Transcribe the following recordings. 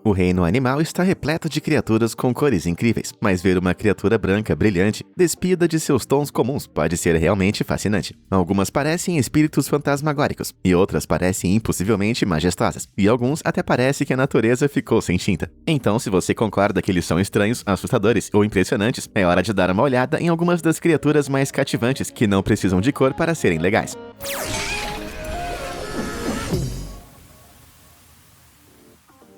O reino animal está repleto de criaturas com cores incríveis, mas ver uma criatura branca brilhante, despida de seus tons comuns, pode ser realmente fascinante. Algumas parecem espíritos fantasmagóricos, e outras parecem impossivelmente majestosas, e alguns até parece que a natureza ficou sem tinta. Então, se você concorda que eles são estranhos, assustadores ou impressionantes, é hora de dar uma olhada em algumas das criaturas mais cativantes que não precisam de cor para serem legais.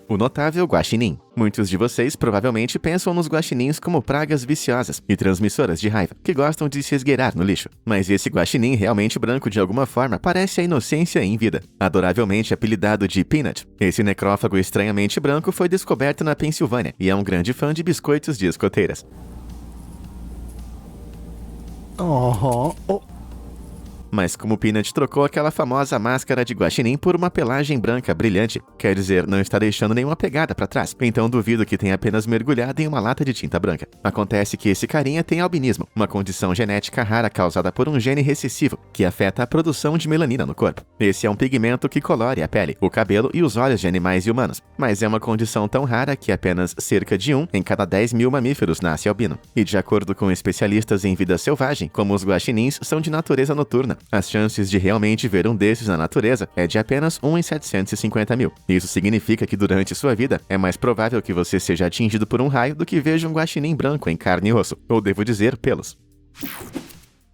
O notável guaxinim. Muitos de vocês provavelmente pensam nos guaxinins como pragas viciosas e transmissoras de raiva, que gostam de se esgueirar no lixo. Mas esse guaxinim realmente branco de alguma forma parece a inocência em vida. Adoravelmente apelidado de Peanut, esse necrófago estranhamente branco foi descoberto na Pensilvânia e é um grande fã de biscoitos de escoteiras. Mas como Peanut trocou aquela famosa máscara de guaxinim por uma pelagem branca brilhante, quer dizer, não está deixando nenhuma pegada para trás, então duvido que tenha apenas mergulhado em uma lata de tinta branca. Acontece que esse carinha tem albinismo, uma condição genética rara causada por um gene recessivo, que afeta a produção de melanina no corpo. Esse é um pigmento que colore a pele, o cabelo e os olhos de animais e humanos, mas é uma condição tão rara que apenas cerca de 1 em cada 10 mil mamíferos nasce albino. E de acordo com especialistas em vida selvagem, como os guaxinins são de natureza noturna, as chances de realmente ver um desses na natureza é de apenas 1 em 750 mil. Isso significa que durante sua vida é mais provável que você seja atingido por um raio do que veja um guaxinim branco em carne e osso, ou devo dizer, pelos.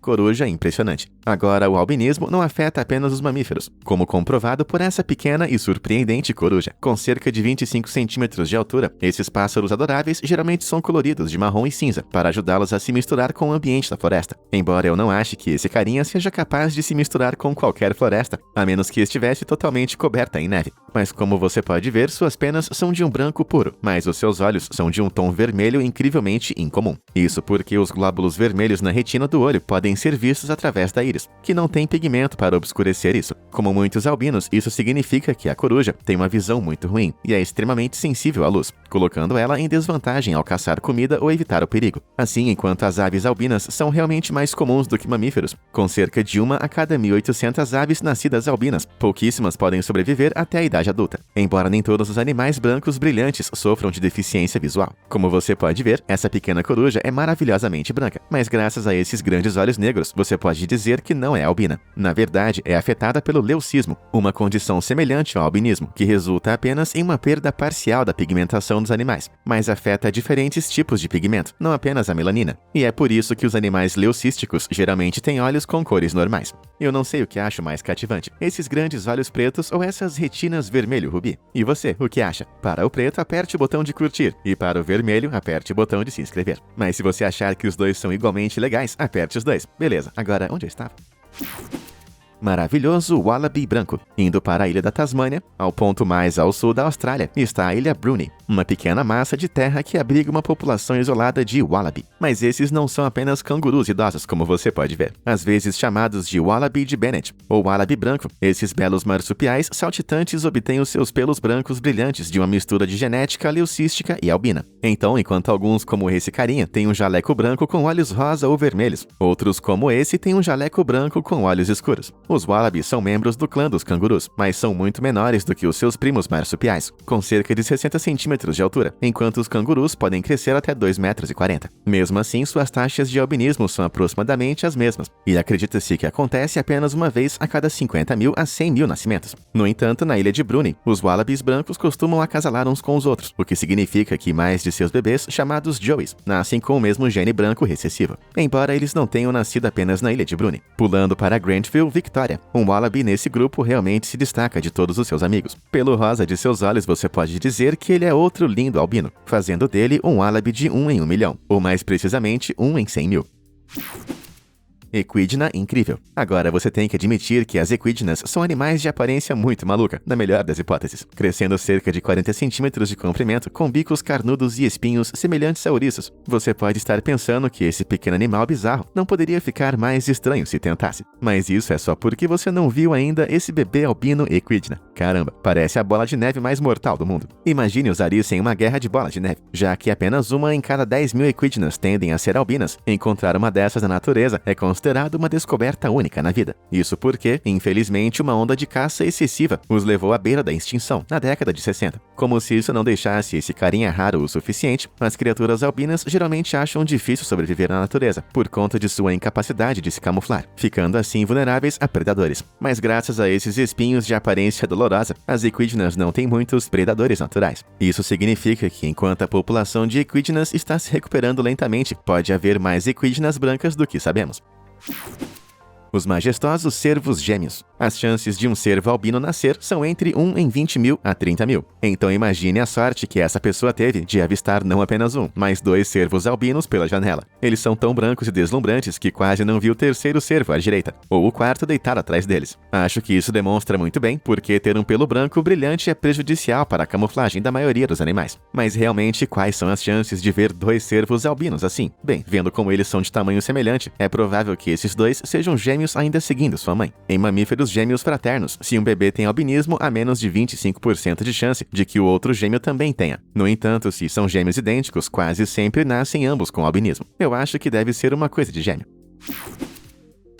Coruja impressionante. Agora, o albinismo não afeta apenas os mamíferos, como comprovado por essa pequena e surpreendente coruja. Com cerca de 25 centímetros de altura, esses pássaros adoráveis geralmente são coloridos de marrom e cinza, para ajudá-los a se misturar com o ambiente da floresta. Embora eu não ache que esse carinha seja capaz de se misturar com qualquer floresta, a menos que estivesse totalmente coberta em neve. Mas como você pode ver, suas penas são de um branco puro, mas os seus olhos são de um tom vermelho incrivelmente incomum. Isso porque os glóbulos vermelhos na retina do olho podem ser vistos através da íris, que não tem pigmento para obscurecer isso. Como muitos albinos, isso significa que a coruja tem uma visão muito ruim e é extremamente sensível à luz, colocando ela em desvantagem ao caçar comida ou evitar o perigo. Assim, enquanto as aves albinas são realmente mais comuns do que mamíferos, com cerca de 1 a cada 1.800 aves nascidas albinas, pouquíssimas podem sobreviver até a idade adulta, embora nem todos os animais brancos brilhantes sofram de deficiência visual. Como você pode ver, essa pequena coruja é maravilhosamente branca, mas graças a esses grandes olhos negros, você pode dizer que não é albina. Na verdade, é afetada pelo leucismo, uma condição semelhante ao albinismo, que resulta apenas em uma perda parcial da pigmentação dos animais, mas afeta diferentes tipos de pigmento, não apenas a melanina. E é por isso que os animais leucísticos geralmente têm olhos com cores normais. Eu não sei o que acho mais cativante, esses grandes olhos pretos ou essas retinas vermelho rubi. E você, o que acha? Para o preto, aperte o botão de curtir, e para o vermelho, aperte o botão de se inscrever. Mas se você achar que os dois são igualmente legais, aperte os dois. Beleza, agora onde eu estava? Maravilhoso Wallaby branco. Indo para a ilha da Tasmânia, ao ponto mais ao sul da Austrália, está a ilha Bruny, uma pequena massa de terra que abriga uma população isolada de wallaby. Mas esses não são apenas cangurus idosos, como você pode ver. Às vezes chamados de Wallaby de Bennett, ou Wallaby branco, esses belos marsupiais saltitantes obtêm os seus pelos brancos brilhantes de uma mistura de genética leucística e albina. Então, enquanto alguns, como esse carinha, têm um jaleco branco com olhos rosa ou vermelhos, outros, como esse, têm um jaleco branco com olhos escuros. Os wallabies são membros do clã dos cangurus, mas são muito menores do que os seus primos marsupiais, com cerca de 60 centímetros de altura, enquanto os cangurus podem crescer até 2,40 metros. Mesmo assim, suas taxas de albinismo são aproximadamente as mesmas, e acredita-se que acontece apenas uma vez a cada 50 mil a 100 mil nascimentos. No entanto, na ilha de Bruny, os wallabies brancos costumam acasalar uns com os outros, o que significa que mais de seus bebês, chamados joeys, nascem com o mesmo gene branco recessivo, embora eles não tenham nascido apenas na ilha de Bruny. Pulando para Grantville, Victoria, um wallaby nesse grupo realmente se destaca de todos os seus amigos. Pelo rosa de seus olhos, você pode dizer que ele é outro lindo albino, fazendo dele um wallaby de 1 em 1 milhão, ou mais precisamente 1 em 100 mil. Equidna incrível. Agora você tem que admitir que as equidnas são animais de aparência muito maluca, na melhor das hipóteses, crescendo cerca de 40 centímetros de comprimento, com bicos carnudos e espinhos semelhantes a ouriços. Você pode estar pensando que esse pequeno animal bizarro não poderia ficar mais estranho se tentasse, mas isso é só porque você não viu ainda esse bebê albino equidna. Caramba, parece a bola de neve mais mortal do mundo. Imagine usar isso em uma guerra de bola de neve, já que apenas 1 em cada 10 mil equidnas tendem a ser albinas. Encontrar uma dessas na natureza é constante considerado uma descoberta única na vida. Isso porque, infelizmente, uma onda de caça excessiva os levou à beira da extinção na década de 60. Como se isso não deixasse esse carinha raro o suficiente, as criaturas albinas geralmente acham difícil sobreviver na natureza, por conta de sua incapacidade de se camuflar, ficando assim vulneráveis a predadores. Mas graças a esses espinhos de aparência dolorosa, as equidnas não têm muitos predadores naturais. Isso significa que enquanto a população de equidnas está se recuperando lentamente, pode haver mais equidnas brancas do que sabemos. Os majestosos cervos gêmeos. As chances de um cervo albino nascer são entre 1 em 20 mil a 30 mil. Então imagine a sorte que essa pessoa teve de avistar não apenas um, mas 2 cervos albinos pela janela. Eles são tão brancos e deslumbrantes que quase não viu o terceiro cervo à direita, ou o quarto deitado atrás deles. Acho que isso demonstra muito bem porque ter um pelo branco brilhante é prejudicial para a camuflagem da maioria dos animais. Mas realmente, quais são as chances de ver 2 cervos albinos assim? Bem, vendo como eles são de tamanho semelhante, é provável que esses 2 sejam gêmeos ainda seguindo sua mãe. Em mamíferos gêmeos fraternos, se um bebê tem albinismo, há menos de 25% de chance de que o outro gêmeo também tenha. No entanto, se são gêmeos idênticos, quase sempre nascem ambos com albinismo. Eu acho que deve ser uma coisa de gêmeo.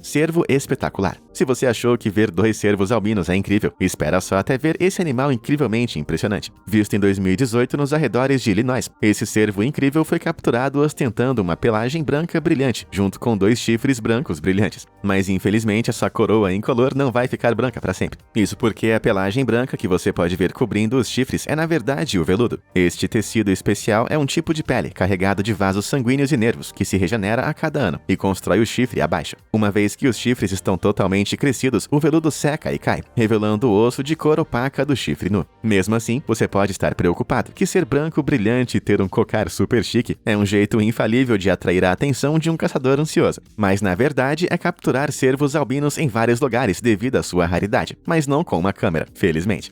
Cervo espetacular. Se você achou que ver 2 cervos albinos é incrível, espera só até ver esse animal incrivelmente impressionante. Visto em 2018 nos arredores de Illinois, esse cervo incrível foi capturado ostentando uma pelagem branca brilhante, junto com 2 chifres brancos brilhantes. Mas infelizmente essa coroa incolor não vai ficar branca para sempre. Isso porque a pelagem branca que você pode ver cobrindo os chifres é na verdade o veludo. Este tecido especial é um tipo de pele carregado de vasos sanguíneos e nervos que se regenera a cada ano e constrói o chifre abaixo. Uma vez que os chifres estão totalmente crescidos, o veludo seca e cai, revelando o osso de cor opaca do chifre nu. Mesmo assim, você pode estar preocupado que ser branco brilhante e ter um cocar super chique é um jeito infalível de atrair a atenção de um caçador ansioso. Mas na verdade é capturar cervos albinos em vários lugares devido à sua raridade, mas não com uma câmera, felizmente.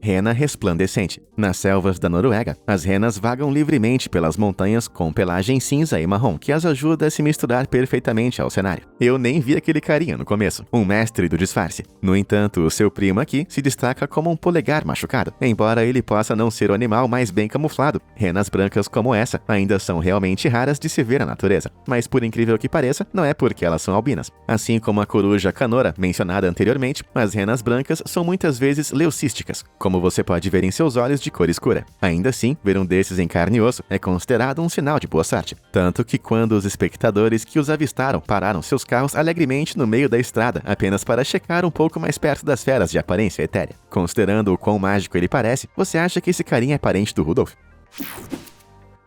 Rena resplandecente. Nas selvas da Noruega, as renas vagam livremente pelas montanhas com pelagem cinza e marrom, que as ajuda a se misturar perfeitamente ao cenário. Eu nem vi aquele carinha no começo, um mestre do disfarce. No entanto, o seu primo aqui se destaca como um polegar machucado. Embora ele possa não ser o animal mais bem camuflado, renas brancas como essa ainda são realmente raras de se ver na natureza. Mas por incrível que pareça, não é porque elas são albinas. Assim como a coruja canora, mencionada anteriormente, as renas brancas são muitas vezes leucísticas, como você pode ver em seus olhos de cor escura. Ainda assim, ver um desses em carne e osso é considerado um sinal de boa sorte. Tanto que quando os espectadores que os avistaram pararam seus carros alegremente no meio da estrada, apenas para checar um pouco mais perto das feras de aparência etérea. Considerando o quão mágico ele parece, você acha que esse carinha é parente do Rudolph?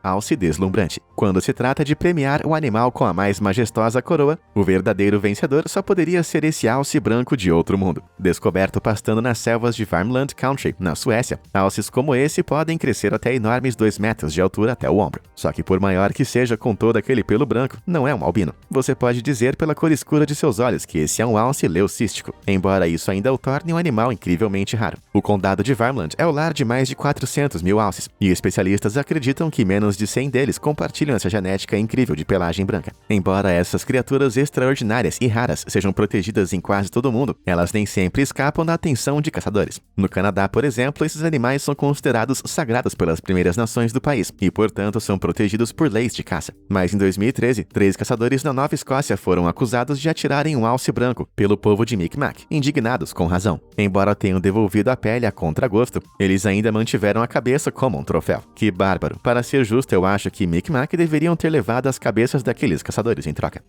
Alce deslumbrante. Quando se trata de premiar o animal com a mais majestosa coroa, o verdadeiro vencedor só poderia ser esse alce branco de outro mundo. Descoberto pastando nas selvas de Värmland Country, na Suécia, alces como esse podem crescer até enormes 2 metros de altura até o ombro. Só que por maior que seja com todo aquele pelo branco, não é um albino. Você pode dizer pela cor escura de seus olhos que esse é um alce leucístico, embora isso ainda o torne um animal incrivelmente raro. O condado de Värmland é o lar de mais de 400 mil alces, e especialistas acreditam que menos de 100 deles compartilham essa genética incrível de pelagem branca. Embora essas criaturas extraordinárias e raras sejam protegidas em quase todo o mundo, elas nem sempre escapam da atenção de caçadores. No Canadá, por exemplo, esses animais são considerados sagrados pelas primeiras nações do país e, portanto, são protegidos por leis de caça. Mas em 2013, 3 caçadores na Nova Escócia foram acusados de atirarem um alce branco pelo povo de Micmac, indignados com razão. Embora tenham devolvido a pele a contragosto, eles ainda mantiveram a cabeça como um troféu. Que bárbaro! Para ser justo, eu acho que Micmac deveriam ter levado as cabeças daqueles caçadores em troca.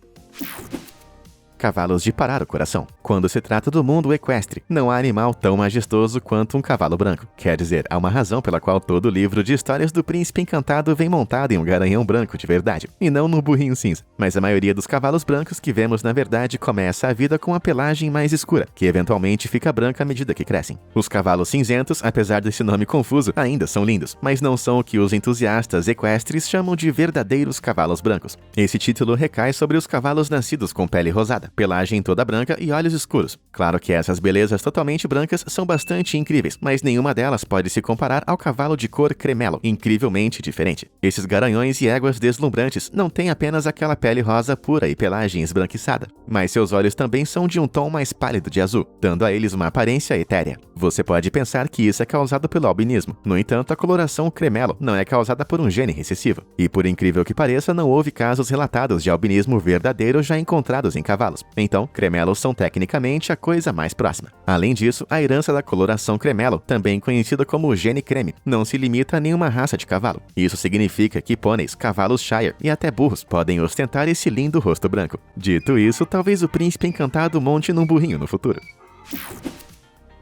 Cavalos de parar o coração. Quando se trata do mundo equestre, não há animal tão majestoso quanto um cavalo branco. Quer dizer, há uma razão pela qual todo livro de histórias do príncipe encantado vem montado em um garanhão branco de verdade, e não no burrinho cinza. Mas a maioria dos cavalos brancos que vemos na verdade começa a vida com a pelagem mais escura, que eventualmente fica branca à medida que crescem. Os cavalos cinzentos, apesar desse nome confuso, ainda são lindos, mas não são o que os entusiastas equestres chamam de verdadeiros cavalos brancos. Esse título recai sobre os cavalos nascidos com pele rosada, esverdeada, pelagem toda branca e olhos escuros. Claro que essas belezas totalmente brancas são bastante incríveis, mas nenhuma delas pode se comparar ao cavalo de cor cremelo, incrivelmente diferente. Esses garanhões e éguas deslumbrantes não têm apenas aquela pele rosa pura e pelagem esbranquiçada, mas seus olhos também são de um tom mais pálido de azul, dando a eles uma aparência etérea. Você pode pensar que isso é causado pelo albinismo. No entanto, a coloração cremelo não é causada por um gene recessivo. E por incrível que pareça, não houve casos relatados de albinismo verdadeiro já encontrados em cavalos. Então, cremelos são tecnicamente a coisa mais próxima. Além disso, a herança da coloração cremelo, também conhecida como gene creme, não se limita a nenhuma raça de cavalo. Isso significa que pôneis, cavalos Shire e até burros podem ostentar esse lindo rosto branco. Dito isso, talvez o príncipe encantado monte num burrinho no futuro.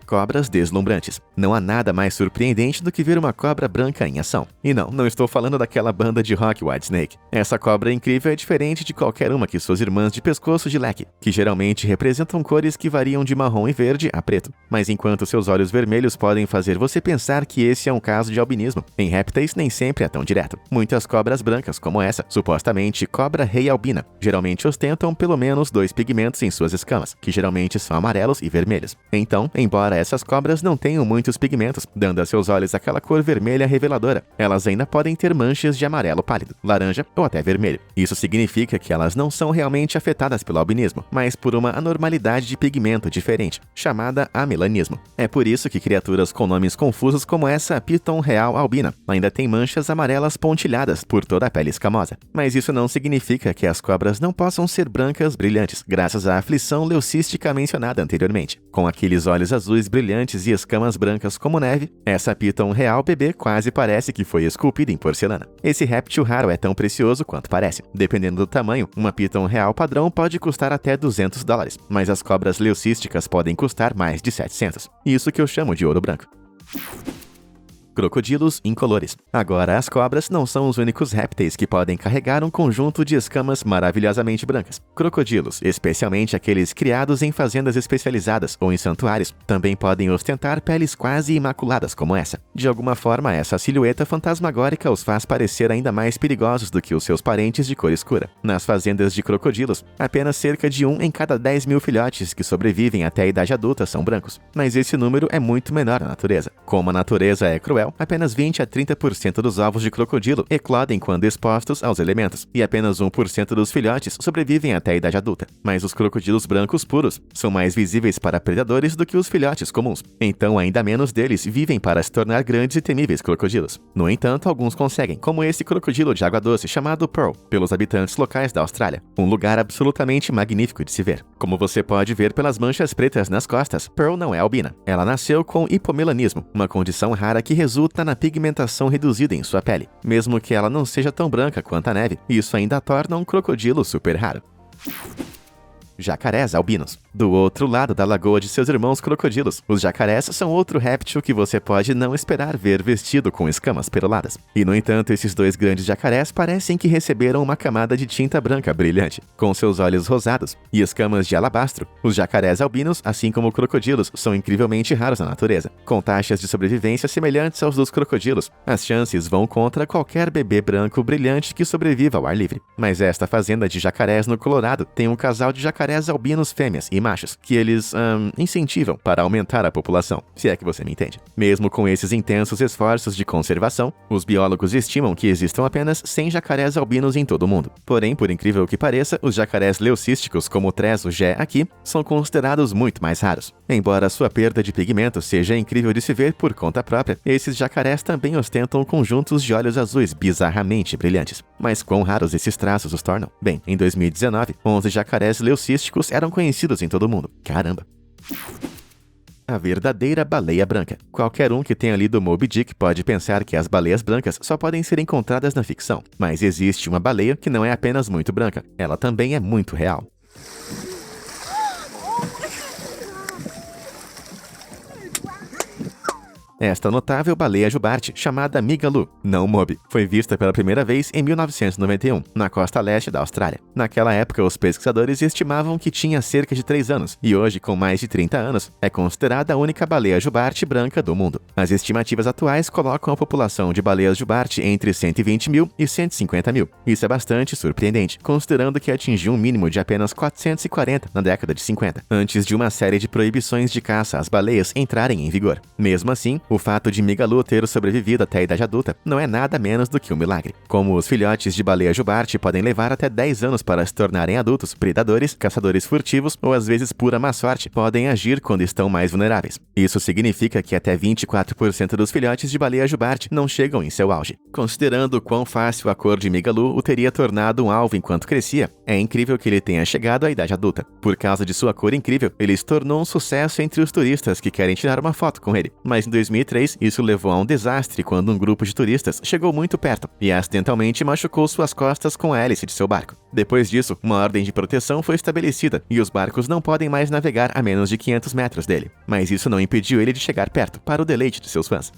Cobras deslumbrantes. Não há nada mais surpreendente do que ver uma cobra branca em ação. E não estou falando daquela banda de rock Whitesnake. Essa cobra incrível é diferente de qualquer uma que suas irmãs de pescoço de leque, que geralmente representam cores que variam de marrom e verde a preto. Mas enquanto seus olhos vermelhos podem fazer você pensar que esse é um caso de albinismo, em répteis nem sempre é tão direto. Muitas cobras brancas, como essa, supostamente cobra-rei albina, geralmente ostentam pelo menos 2 pigmentos em suas escamas, que geralmente são amarelos e vermelhos. Então, embora essas cobras não tenham muitos pigmentos, dando a seus olhos aquela cor vermelha reveladora, elas ainda podem ter manchas de amarelo pálido, laranja ou até vermelho. Isso significa que elas não são realmente afetadas pelo albinismo, mas por uma anormalidade de pigmento diferente, chamada amelanismo. É por isso que criaturas com nomes confusos como essa Piton real albina ainda têm manchas amarelas pontilhadas por toda a pele escamosa. Mas isso não significa que as cobras não possam ser brancas brilhantes, graças à aflição leucística mencionada anteriormente. Com aqueles olhos azuis brilhantes e escamas brancas como neve, essa Piton real bebê quase parece que foi esculpida em porcelana. Esse réptil raro é tão precioso quanto parece. Dependendo do tamanho, uma Piton real padrão pode custar até $200, mas as cobras leucísticas podem custar mais de 700. Isso que eu chamo de ouro branco. Crocodilos incolores. Agora, as cobras não são os únicos répteis que podem carregar um conjunto de escamas maravilhosamente brancas. Crocodilos, especialmente aqueles criados em fazendas especializadas ou em santuários, também podem ostentar peles quase imaculadas como essa. De alguma forma, essa silhueta fantasmagórica os faz parecer ainda mais perigosos do que os seus parentes de cor escura. Nas fazendas de crocodilos, apenas cerca de 1 em cada 10 mil filhotes que sobrevivem até a idade adulta são brancos, mas esse número é muito menor na natureza. Como a natureza é cruel, apenas 20 a 30% dos ovos de crocodilo eclodem quando expostos aos elementos, e apenas 1% dos filhotes sobrevivem até a idade adulta. Mas os crocodilos brancos puros são mais visíveis para predadores do que os filhotes comuns, então ainda menos deles vivem para se tornar grandes e temíveis crocodilos. No entanto, alguns conseguem, como esse crocodilo de água doce chamado Pearl, pelos habitantes locais da Austrália. Um lugar absolutamente magnífico de se ver. Como você pode ver pelas manchas pretas nas costas, Pearl não é albina. Ela nasceu com hipomelanismo, uma condição rara que resulta na pigmentação reduzida em sua pele. Mesmo que ela não seja tão branca quanto a neve, isso ainda torna um crocodilo super raro. Jacarés albinos. Do outro lado da lagoa de seus irmãos crocodilos, os jacarés são outro réptil que você pode não esperar ver vestido com escamas peroladas. E, no entanto, esses dois grandes jacarés parecem que receberam uma camada de tinta branca brilhante, com seus olhos rosados e escamas de alabastro. Os jacarés albinos, assim como crocodilos, são incrivelmente raros na natureza, com taxas de sobrevivência semelhantes aos dos crocodilos. As chances vão contra qualquer bebê branco brilhante que sobreviva ao ar livre. Mas esta fazenda de jacarés no Colorado tem um casal de jacarés albinos fêmeas e machos, que eles incentivam para aumentar a população, se é que você me entende. Mesmo com esses intensos esforços de conservação, os biólogos estimam que existam apenas 100 jacarés albinos em todo o mundo. Porém, por incrível que pareça, os jacarés leucísticos, como o Treso Gé aqui, são considerados muito mais raros. Embora sua perda de pigmento seja incrível de se ver por conta própria, esses jacarés também ostentam conjuntos de olhos azuis bizarramente brilhantes. Mas quão raros esses traços os tornam? Bem, em 2019, 11 jacarés leucísticos eram conhecidos em todo o mundo. Caramba! A verdadeira baleia branca. Qualquer um que tenha lido Moby Dick pode pensar que as baleias brancas só podem ser encontradas na ficção. Mas existe uma baleia que não é apenas muito branca, ela também é muito real. Esta notável baleia jubarte, chamada Migaloo, não Moby, foi vista pela primeira vez em 1991, na costa leste da Austrália. Naquela época, os pesquisadores estimavam que tinha cerca de 3 anos, e hoje, com mais de 30 anos, é considerada a única baleia jubarte branca do mundo. As estimativas atuais colocam a população de baleias jubarte entre 120 mil e 150 mil. Isso é bastante surpreendente, considerando que atingiu um mínimo de apenas 440 na década de 50, antes de uma série de proibições de caça às baleias entrarem em vigor. Mesmo assim, o fato de Migaloo ter sobrevivido até a idade adulta não é nada menos do que um milagre. Como os filhotes de baleia jubarte podem levar até 10 anos para se tornarem adultos, predadores, caçadores furtivos ou às vezes pura má sorte podem agir quando estão mais vulneráveis. Isso significa que até 24% dos filhotes de baleia jubarte não chegam em seu auge. Considerando quão fácil a cor de Migaloo o teria tornado um alvo enquanto crescia, é incrível que ele tenha chegado à idade adulta. Por causa de sua cor incrível, ele se tornou um sucesso entre os turistas que querem tirar uma foto com ele. Mas em 2003, isso levou a um desastre quando um grupo de turistas chegou muito perto e acidentalmente machucou suas costas com a hélice de seu barco. Depois disso, uma ordem de proteção foi estabelecida e os barcos não podem mais navegar a menos de 500 metros dele. Mas isso não impediu ele de chegar perto, para o deleite de seus fãs.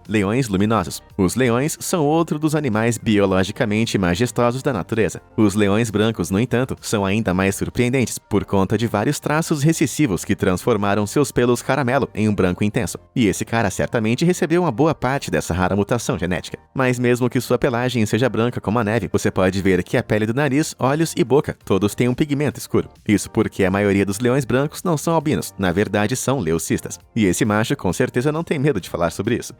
Leões luminosos. Os leões são outro dos animais biologicamente majestosos da natureza. Os leões brancos, no entanto, são ainda mais surpreendentes por conta de vários traços recessivos que transformaram seus pelos caramelo em um branco intenso. E esse cara certamente recebeu uma boa parte dessa rara mutação genética. Mas mesmo que sua pelagem seja branca como a neve, você pode ver que a pele do nariz, olhos e boca todos têm um pigmento escuro. Isso porque a maioria dos leões brancos não são albinos, na verdade são leucistas. E esse macho com certeza não tem medo de falar sobre isso.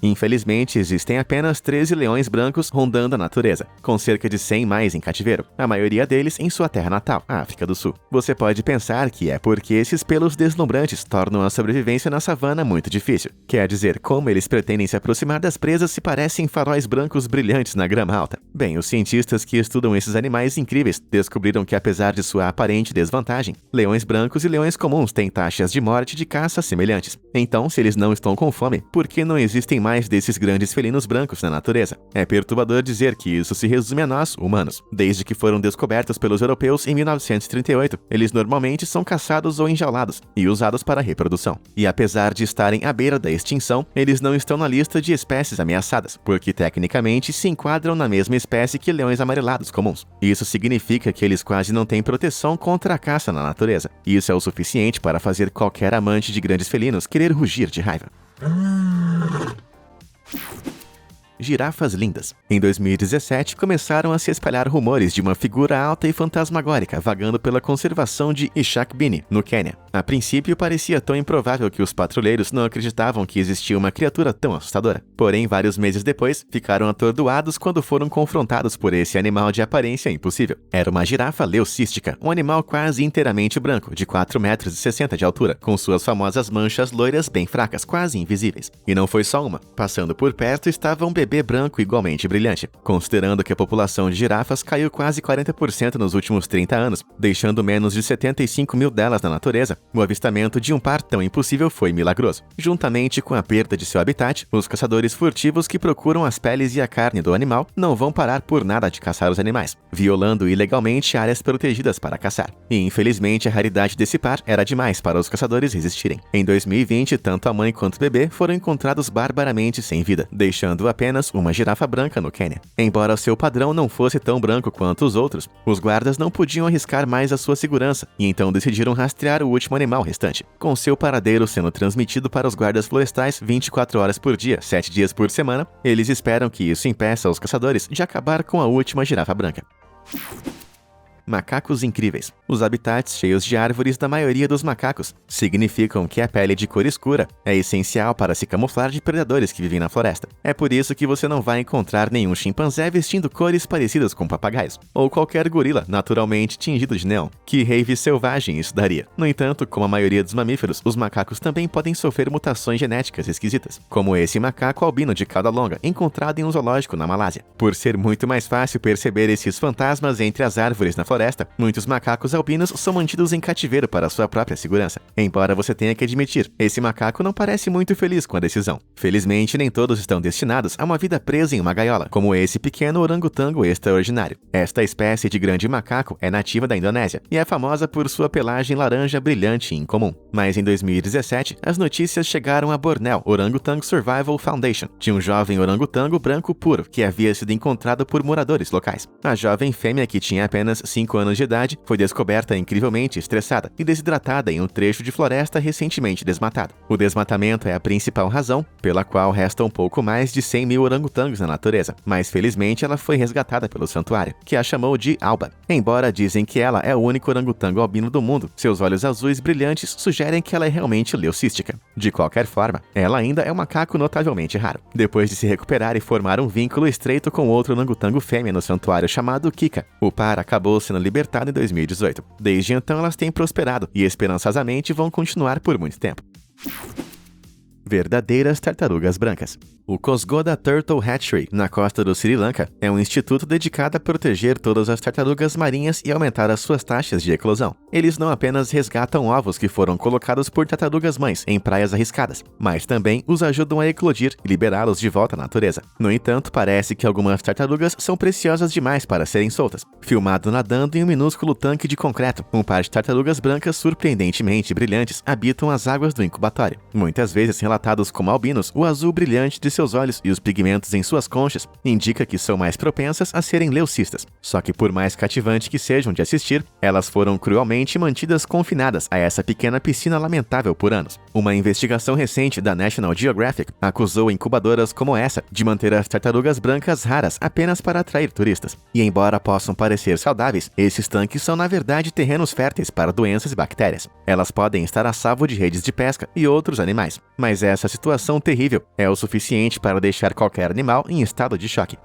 Infelizmente, existem apenas 13 leões brancos rondando a natureza, com cerca de 100 mais em cativeiro, a maioria deles em sua terra natal, a África do Sul. Você pode pensar que é porque esses pelos deslumbrantes tornam a sobrevivência na savana muito difícil. Quer dizer, como eles pretendem se aproximar das presas se parecem faróis brancos brilhantes na grama alta? Bem, os cientistas que estudam esses animais incríveis descobriram que, apesar de sua aparente desvantagem, leões brancos e leões comuns têm taxas de morte de caça semelhantes. Então, se eles não estão com fome, por que não existem mais desses grandes felinos brancos na natureza? É perturbador dizer que isso se resume a nós, humanos. Desde que foram descobertos pelos europeus em 1938, eles normalmente são caçados ou enjaulados e usados para reprodução. E apesar de estarem à beira da extinção, eles não estão na lista de espécies ameaçadas, porque tecnicamente se enquadram na mesma espécie que leões amarelados comuns. Isso significa que eles quase não têm proteção contra a caça na natureza. Isso é o suficiente para fazer qualquer amante de grandes felinos querer rugir de raiva. Girafas lindas. Em 2017, começaram a se espalhar rumores de uma figura alta e fantasmagórica vagando pela conservação de Ishakbini, no Quênia. A princípio, parecia tão improvável que os patrulheiros não acreditavam que existia uma criatura tão assustadora. Porém, vários meses depois, ficaram atordoados quando foram confrontados por esse animal de aparência impossível. Era uma girafa leucística, um animal quase inteiramente branco, de 4,60 metros de altura, com suas famosas manchas loiras bem fracas, quase invisíveis. E não foi só uma. Passando por perto estava um bebê branco igualmente brilhante, considerando que a população de girafas caiu quase 40% nos últimos 30 anos, deixando menos de 75 mil delas na natureza. O avistamento de um par tão impossível foi milagroso. Juntamente com a perda de seu habitat, os caçadores furtivos que procuram as peles e a carne do animal não vão parar por nada de caçar os animais, violando ilegalmente áreas protegidas para caçar. E infelizmente a raridade desse par era demais para os caçadores resistirem. Em 2020, tanto a mãe quanto o bebê foram encontrados barbaramente sem vida, deixando apenas uma girafa branca no Quênia. Embora seu padrão não fosse tão branco quanto os outros, os guardas não podiam arriscar mais a sua segurança e então decidiram rastrear o último animal restante, com seu paradeiro sendo transmitido para os guardas florestais 24 horas por dia, 7 dias por semana. Eles esperam que isso impeça os caçadores de acabar com a última girafa branca. Macacos incríveis. Os habitats cheios de árvores da maioria dos macacos significam que a pele de cor escura é essencial para se camuflar de predadores que vivem na floresta. É por isso que você não vai encontrar nenhum chimpanzé vestindo cores parecidas com papagaios, ou qualquer gorila naturalmente tingido de neon. Que rave selvagem isso daria! No entanto, como a maioria dos mamíferos, os macacos também podem sofrer mutações genéticas esquisitas, como esse macaco albino de cauda longa encontrado em um zoológico na Malásia. Por ser muito mais fácil perceber esses fantasmas entre as árvores na floresta, floresta, muitos macacos albinos são mantidos em cativeiro para sua própria segurança. Embora você tenha que admitir, esse macaco não parece muito feliz com a decisão. Felizmente, nem todos estão destinados a uma vida presa em uma gaiola, como esse pequeno orangotango extraordinário. Esta espécie de grande macaco é nativa da Indonésia e é famosa por sua pelagem laranja brilhante e incomum. Mas em 2017, as notícias chegaram a Borneo Orangutan Survival Foundation, de um jovem orangotango branco puro que havia sido encontrado por moradores locais. A jovem fêmea, que tinha apenas 5 anos de idade, foi descoberta incrivelmente estressada e desidratada em um trecho de floresta recentemente desmatado. O desmatamento é a principal razão pela qual restam um pouco mais de 100 mil orangotangos na natureza, mas felizmente ela foi resgatada pelo santuário, que a chamou de Alba. Embora dizem que ela é o único orangotango albino do mundo, seus olhos azuis brilhantes sugerem que ela é realmente leucística. De qualquer forma, ela ainda é um macaco notavelmente raro. Depois de se recuperar e formar um vínculo estreito com outro orangotango fêmea no santuário chamado Kika, o par acabou sendo libertado em 2018. Desde então elas têm prosperado e esperançosamente vão continuar por muito tempo. Verdadeiras tartarugas brancas. O Kosgoda Turtle Hatchery, na costa do Sri Lanka, é um instituto dedicado a proteger todas as tartarugas marinhas e aumentar as suas taxas de eclosão. Eles não apenas resgatam ovos que foram colocados por tartarugas mães em praias arriscadas, mas também os ajudam a eclodir e liberá-los de volta à natureza. No entanto, parece que algumas tartarugas são preciosas demais para serem soltas. Filmado nadando em um minúsculo tanque de concreto, um par de tartarugas brancas surpreendentemente brilhantes habitam as águas do incubatório. Muitas vezes relatados como albinos, o azul brilhante de seus olhos e os pigmentos em suas conchas indica que são mais propensas a serem leucistas. Só que por mais cativante que sejam de assistir, elas foram cruelmente mantidas confinadas a essa pequena piscina lamentável por anos. Uma investigação recente da National Geographic acusou incubadoras como essa de manter as tartarugas brancas raras apenas para atrair turistas. E embora possam parecer saudáveis, esses tanques são na verdade terrenos férteis para doenças e bactérias. Elas podem estar a salvo de redes de pesca e outros animais, mas essa situação terrível é o suficiente para deixar qualquer animal em estado de choque.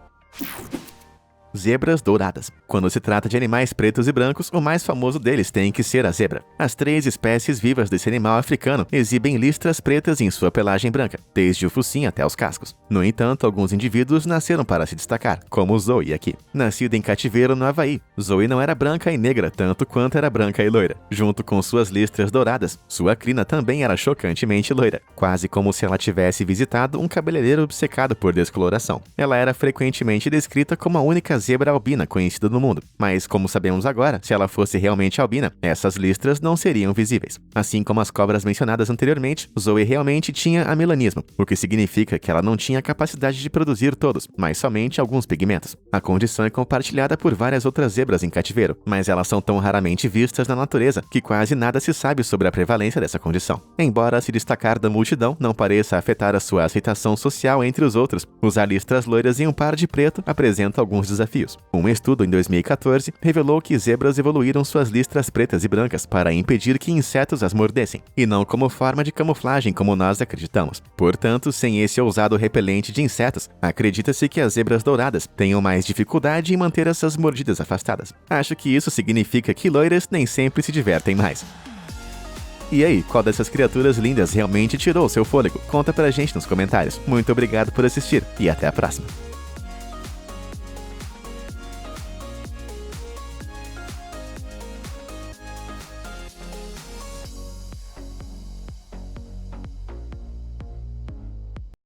Zebras douradas. Quando se trata de animais pretos e brancos, o mais famoso deles tem que ser a zebra. As 3 espécies vivas desse animal africano exibem listras pretas em sua pelagem branca, desde o focinho até os cascos. No entanto, alguns indivíduos nasceram para se destacar, como Zoe aqui. Nascida em cativeiro no Havaí, Zoe não era branca e negra tanto quanto era branca e loira. Junto com suas listras douradas, sua crina também era chocantemente loira, quase como se ela tivesse visitado um cabeleireiro obcecado por descoloração. Ela era frequentemente descrita como a única zebra albina conhecida no mundo, mas como sabemos agora, se ela fosse realmente albina, essas listras não seriam visíveis. Assim como as cobras mencionadas anteriormente, Zoe realmente tinha amelanismo, o que significa que ela não tinha capacidade de produzir todos, mas somente alguns pigmentos. A condição é compartilhada por várias outras zebras em cativeiro, mas elas são tão raramente vistas na natureza que quase nada se sabe sobre a prevalência dessa condição. Embora se destacar da multidão não pareça afetar a sua aceitação social entre os outros, usar listras loiras em um par de preto apresenta alguns desafios. Um estudo em 2014 revelou que zebras evoluíram suas listras pretas e brancas para impedir que insetos as mordessem, e não como forma de camuflagem como nós acreditamos. Portanto, sem esse ousado repelente de insetos, acredita-se que as zebras douradas tenham mais dificuldade em manter essas mordidas afastadas. Acho que isso significa que loiras nem sempre se divertem mais. E aí, qual dessas criaturas lindas realmente tirou seu fôlego? Conta pra gente nos comentários. Muito obrigado por assistir e até a próxima.